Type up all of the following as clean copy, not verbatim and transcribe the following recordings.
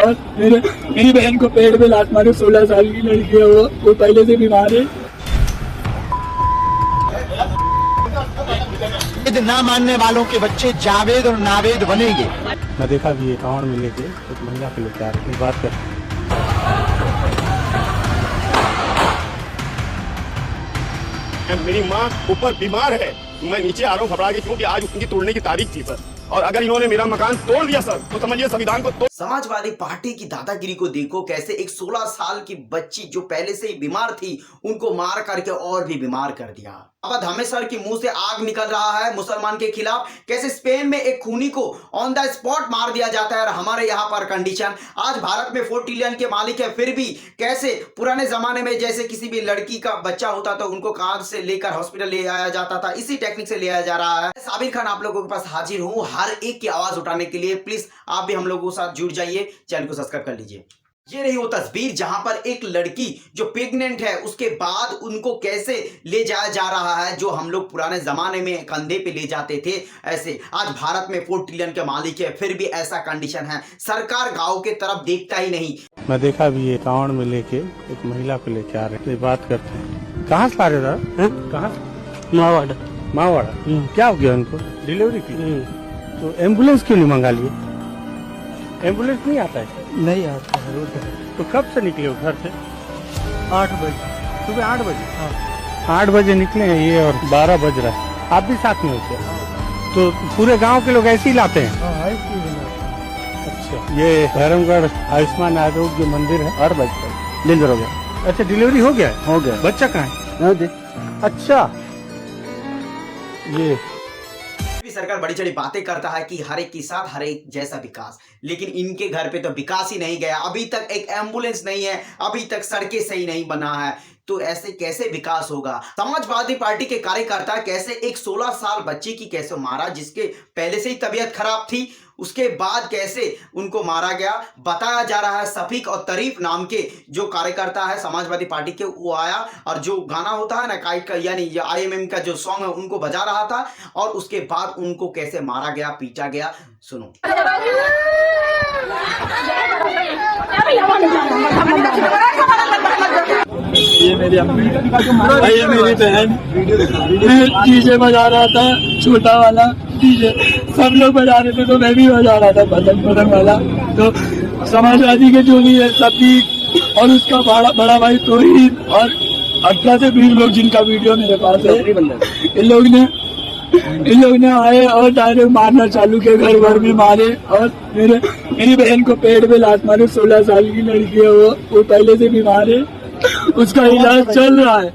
और मेरी बहन को पेट में लात मारे, 16 साल की लड़की है, वो पहले से बीमार है। वेद ना मानने वालों के बच्चे जावेद और नावेद बनेंगे। मैं देखा भी अकाउंट में लेके एक महिला को लेकर आ रही थी, बात कर मेरी माँ ऊपर बीमार है, मैं नीचे आ रहा हूँ घबरा के, क्योंकि आज उनकी तोड़ने की तारीख थी सर, और अगर इन्होंने मेरा मकान तोड़ दिया सर तो समझिए संविधान को तोड़। समाजवादी पार्टी की दादागिरी को देखो, कैसे एक 16 साल की बच्ची जो पहले से ही बीमार थी उनको मार करके और भी बीमार कर दिया। अब धामेसर के मुंह से आग निकल रहा है मुसलमान के खिलाफ। कैसे स्पेन में एक खूनी को ऑन द स्पॉट मार दिया जाता है और हमारे यहाँ पर कंडीशन। आज भारत में 4 ट्रिलियन के मालिक है, फिर भी कैसे पुराने जमाने में जैसे किसी भी लड़की का बच्चा होता तो उनको कार से लेकर हॉस्पिटल ले आया जाता था, इसी टेक्निक से ले आया जा रहा है। साबिर खान आप लोगों के पास हाजिर हूँ हर एक की आवाज उठाने के लिए। प्लीज आप भी हम लोगों के साथ जुड़ जाइए, चैनल को सब्सक्राइब कर लीजिए। ये रही वो तस्वीर जहां पर एक लड़की जो प्रेग्नेंट है उसके बाद उनको कैसे ले जाया जा रहा है, जो हम लोग पुराने जमाने में कंधे पे ले जाते थे, ऐसे आज भारत में 4 ट्रिलियन के मालिक है, फिर भी ऐसा कंडीशन है। सरकार गांव के तरफ देखता ही नहीं। मैं देखा भी अकाउंट में लेके एक महिला को लेकर आ रहे थे, बात करते हैं। कहाँ से ला रहे था? कहाँ? मावाड़ा। क्या हो गया उनको? डिलीवरी की? तो एम्बुलेंस क्यों नहीं मंगा लिए? एम्बुलेंस नहीं आता है? नहीं आता है। तो कब से निकले हो घर से? 8 बजे, सुबह 8 बजे। हाँ। 8 बजे निकले हैं ये और 12 बज रहा है। आप भी साथ में होते हैं? तो पूरे गांव के लोग ऐसे ही लाते हैं? हाँ, अच्छा, ये भैरमगढ़ आयुष्मान आरोग्य मंदिर है। 8 बजे डिलीवर हो गया। अच्छा, डिलीवरी हो गया है? हो गया। बच्चा कहाँ है? अच्छा, ये सरकार बड़ी बड़ी बातें करता है कि हर एक के साथ हर एक जैसा विकास, लेकिन इनके घर पे तो विकास ही नहीं गया। अभी तक एक एम्बुलेंस नहीं है, अभी तक सड़कें सही नहीं बना है, तो ऐसे कैसे विकास होगा। समाजवादी पार्टी के कार्यकर्ता कैसे एक 16 साल बच्ची की कैसे मारा, जिसके पहले से ही तबीयत खराब थी, उसके बाद कैसे उनको मारा गया। बताया जा रहा है सफीक और तरीफ नाम के जो कार्यकर्ता है समाजवादी पार्टी के, वो आया और जो गाना होता है ना काइट का, यानी IMM का जो सॉन्ग है उनको बजा रहा था, और उसके बाद उनको कैसे मारा गया, पीटा गया। सुनो। ये मेरी अम्मी, ये मेरी बहन, मैं डीजे बजा रहा था, छोटा वाला डीजे, सब लोग बजा रहे थे तो मैं भी बजा रहा था पतंग वाला। तो समाजवादी के जो भी है सभी, और उसका बड़ा भाई तोहीद, और 18 से 20 लोग जिनका वीडियो मेरे पास है, इन लोग ने आए और डायरेक्ट मारना चालू किया, घर भर में मारे, और मेरी बहन को पेट में लात मारे, 16 साल की लड़की है, वो पहले से बीमार है, उसका इलाज चल रहा है।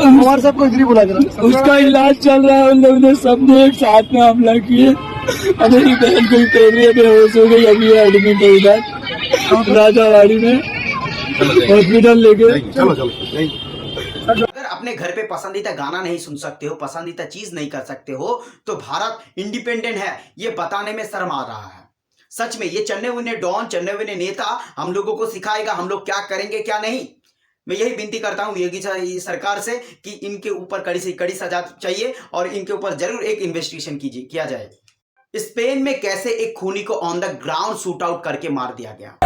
हमारे सबको इधर बुला देना। उसका इलाज चल रहा है। उन लोग ने सबने एक साथ में हमला किए। मेरी बहन को पेट में बेहोश हो गई, अभी एडमिट है इधर राजावाड़ी में हॉस्पिटल लेके। अगर अपने घर पे पसंदीदा गाना नहीं सुन सकते हो, पसंदीदा चीज नहीं कर सकते हो, तो भारत इंडिपेंडेंट है ये बताने में शर्म आ रहा है। सच में ये चन्ने हुए डॉन, चन्ने हुए नेता हम लोगों को सिखाएगा हम लोग क्या करेंगे क्या नहीं। मैं यही विनती करता हूं योगी सरकार से कि इनके ऊपर कड़ी से कड़ी सजा चाहिए और इनके ऊपर जरूर एक इन्वेस्टिगेशन किया जाए। स्पेन में कैसे एक खूनी को on the ground shoot out करके मार दिया गया।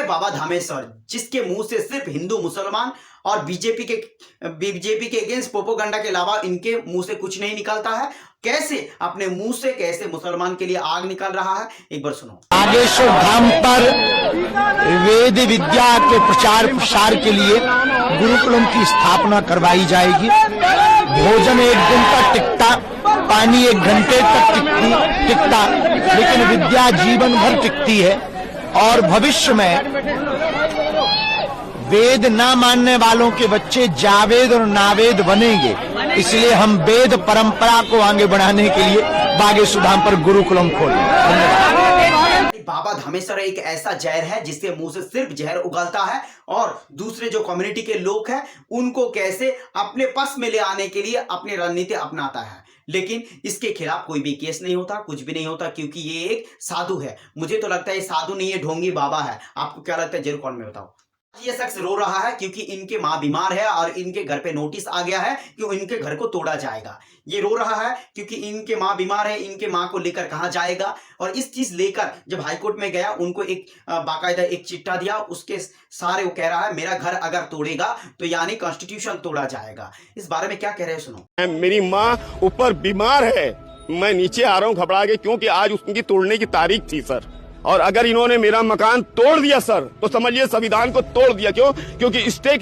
बाबा धामेसर, जिसके मुंह से सिर्फ हिंदू मुसलमान और बीजेपी के अगेंस्ट प्रोपेगेंडा के अलावा इनके मुंह से कुछ नहीं निकलता है। कैसे अपने मुंह से कैसे मुसलमान के लिए आग निकल रहा है, एक बार सुनो। बागेश्वर धाम पर वेद विद्या के प्रचार प्रसार के लिए गुरुकुलम की स्थापना करवाई जाएगी। भोजन 1 दिन तक टिकता, पानी 1 घंटे तक टिकता, लेकिन विद्या जीवन भर टिकती है। और भविष्य में वेद ना मानने वालों के बच्चे जावेद और नावेद बनेंगे। इसलिए हम वेद परंपरा को आगे बढ़ाने के लिए बागेश्वर धाम पर गुरुकुलम खोले। बाबा धामेश्वर एक ऐसा जहर है जिसके मुंह से सिर्फ जहर उगलता है और दूसरे जो कम्युनिटी के लोग हैं उनको कैसे अपने पक्ष में ले आने के लिए अपनी रणनीति अपनाता है। लेकिन इसके खिलाफ कोई भी केस नहीं होता, कुछ भी नहीं होता, क्योंकि ये एक साधु है। मुझे तो लगता है ये साधु नहीं है, ढोंगी बाबा है। आपको क्या लगता है जरूर कमेंट में बताओ। ये शख्स रो रहा है क्योंकि इनके मां बीमार है और इनके घर पे नोटिस आ गया है कि इनके घर को तोड़ा जाएगा। ये रो रहा है क्योंकि इनके मां बीमार है, इनके मां को लेकर कहां जाएगा। और इस चीज लेकर जब हाईकोर्ट में गया उनको एक बाकायदा एक चिट्ठा दिया, उसके सारे वो कह रहा है मेरा घर अगर तोड़ेगा तो यानी कॉन्स्टिट्यूशन तोड़ा जाएगा। इस बारे में क्या कह रहे हैं सुनो। मेरी माँ ऊपर बीमार है, मैं नीचे आ रहा हूँ घबरा के, क्योंकि आज उनकी तोड़ने की तारीख थी सर। और अगर इन्होंने मेरा मकान तोड़ दिया सर तो समझिए संविधान को तोड़ दिया। क्यों? क्योंकि स्टे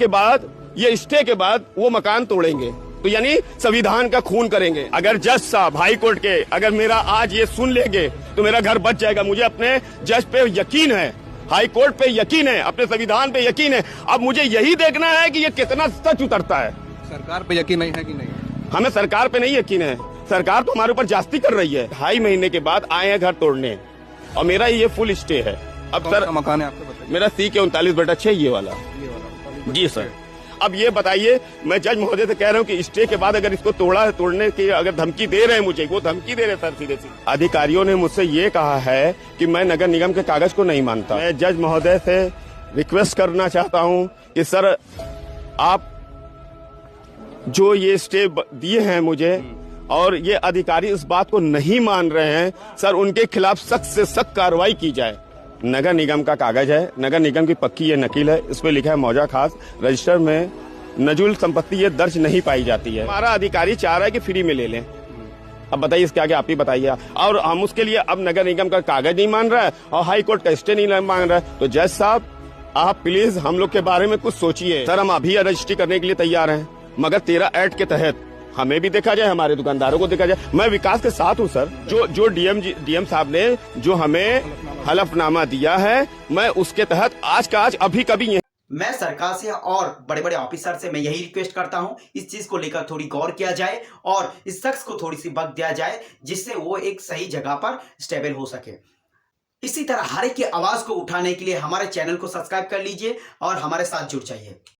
के बाद वो मकान तोड़ेंगे तो यानी संविधान का खून करेंगे। अगर जज साहब हाई कोर्ट के अगर मेरा आज ये सुन लेंगे तो मेरा घर बच जाएगा। मुझे अपने जज पे यकीन है, हाई कोर्ट पे यकीन है, अपने संविधान पे यकीन है। अब मुझे यही देखना है कि ये कितना सच उतरता है। सरकार पे यकीन नहीं है कि नहीं? हमें सरकार पे नहीं यकीन है, सरकार तो हमारे ऊपर जास्ती कर रही है। 2.5 महीने के बाद आए हैं घर तोड़ने और मेरा ये फुल स्टे है। अब सर मकान है आपको बताइए। मेरा C के 39/6 ये वाला जी सर। अब ये बताइए, मैं जज महोदय से कह रहा हूँ कि स्टे के बाद अगर इसको तोड़ने की अगर धमकी दे रहे हैं मुझे, वो धमकी दे रहे हैं सर सीधे सीधे। अधिकारियों ने मुझसे ये कहा है कि मैं नगर निगम के कागज को नहीं मानता। मैं जज महोदय से रिक्वेस्ट करना चाहता हूँ कि सर आप जो ये स्टे दिए हैं मुझे और ये अधिकारी इस बात को नहीं मान रहे हैं सर, उनके खिलाफ सख्त से सख्त कार्रवाई की जाए। नगर निगम का कागज है, नगर निगम की पक्की ये नकील है, इसमें लिखा है मौजा खास, रजिस्टर में नजुल संपत्ति ये दर्ज नहीं पाई जाती है। हमारा अधिकारी चाह रहा है कि फ्री में ले लें। अब बताइए इसके आगे आप ही बताइए। और हम उसके लिए अब नगर निगम का कागज नहीं मान रहा है और हाई कोर्ट का स्टे नहीं मान रहा है। तो जज साहब आप प्लीज हम लोग के बारे में कुछ सोचिए। सर हम अभी रजिस्ट्री करने के लिए तैयार हैं, मगर 13 एक्ट के तहत हमें भी देखा जाए, हमारे दुकानदारों को देखा जाए। मैं विकास के साथ हूँ सर। जो डीएम साहब ने जो हमें हलफनामा दिया है, मैं उसके तहत आज का आज अभी कभी मैं सरकार से और बड़े बड़े ऑफिसर से मैं यही रिक्वेस्ट करता हूं, इस चीज को लेकर थोड़ी गौर किया जाए और इस शख्स को थोड़ी सी वक्त दिया जाए जिससे वो एक सही जगह पर स्टेबल हो सके। इसी तरह हर एक की आवाज को उठाने के लिए हमारे चैनल को सब्सक्राइब कर लीजिए और हमारे साथ जुड़ जाइए।